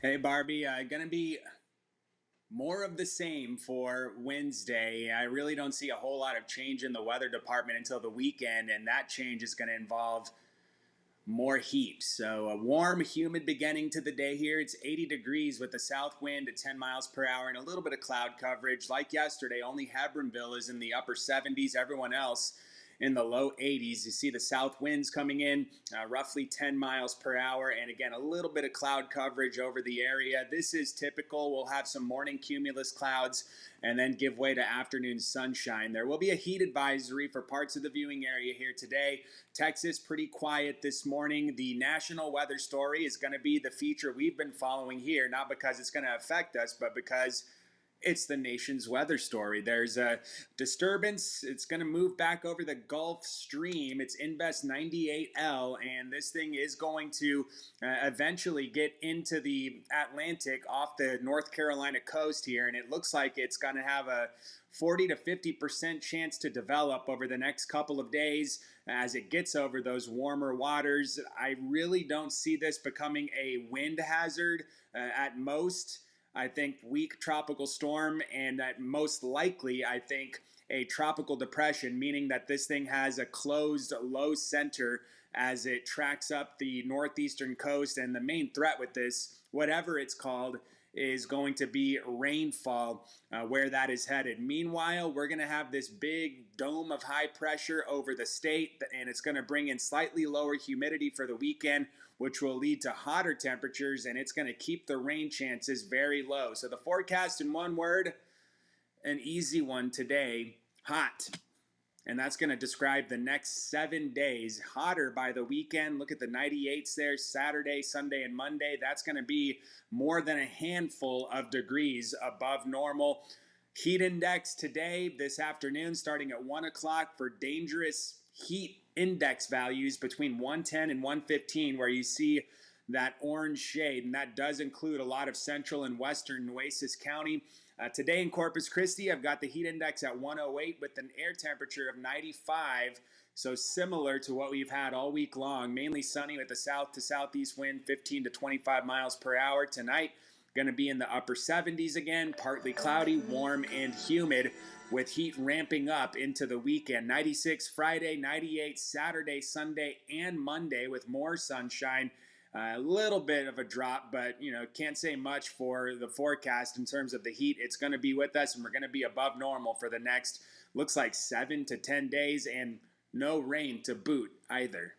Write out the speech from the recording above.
Hey Barbie, gonna be more of the same for Wednesday. I really don't see a whole lot of change in the weather department until the weekend, and that change is going to involve more heat. So a warm, humid beginning to the day here. It's 80 degrees with a south wind at 10 miles per hour and a little bit of cloud coverage. Like yesterday, only Hebronville is in the upper 70s. Everyone else in the low 80s. You see the south winds coming in roughly 10 miles per hour, and again a little bit of cloud coverage over the area. This is typical. We'll have some morning cumulus clouds and then give way to afternoon sunshine. There will be a heat advisory for parts of the viewing area here today. Texas pretty quiet this morning. The national weather story is going to be the feature we've been following here, not because it's going to affect us, but because it's the nation's weather story. There's a disturbance. It's going to move back over the Gulf Stream. It's Invest 98L, and this thing is going to eventually get into the Atlantic off the North Carolina coast here, and it looks like it's going to have a 40 to 50% chance to develop over the next couple of days as it gets over those warmer waters. I really don't see this becoming a wind hazard at most. I think weak tropical storm, and that most likely, I think, a tropical depression, meaning that this thing has a closed low center as it tracks up the northeastern coast. And the main threat with this, whatever it's called, is going to be rainfall where that is headed. Meanwhile, we're going to have this big dome of high pressure over the state, and it's going to bring in slightly lower humidity for the weekend, which will lead to hotter temperatures, and it's going to keep the rain chances very low. So the forecast in one word, an easy one today, hot. And that's going to describe the next 7 days. Hotter by the weekend. Look at the 98s there, Saturday, Sunday, and Monday. That's going to be more than a handful of degrees above normal. Heat index today, this afternoon, starting at 1 o'clock for dangerous heat index values between 110 and 115, where you see that orange shade, and that does include a lot of central and western Nueces County. Today in Corpus Christi, I've got the heat index at 108 with an air temperature of 95, so similar to what we've had all week long. Mainly sunny with a south to southeast wind, 15 to 25 miles per hour. Tonight, going to be in the upper 70s again, partly cloudy, warm, and humid, with heat ramping up into the weekend. 96 Friday, 98 Saturday, Sunday, and Monday with more sunshine. A little bit of a drop, but can't say much for the forecast in terms of the heat. It's going to be with us, and we're going to be above normal for the next, looks like 7 to 10 days, and no rain to boot either.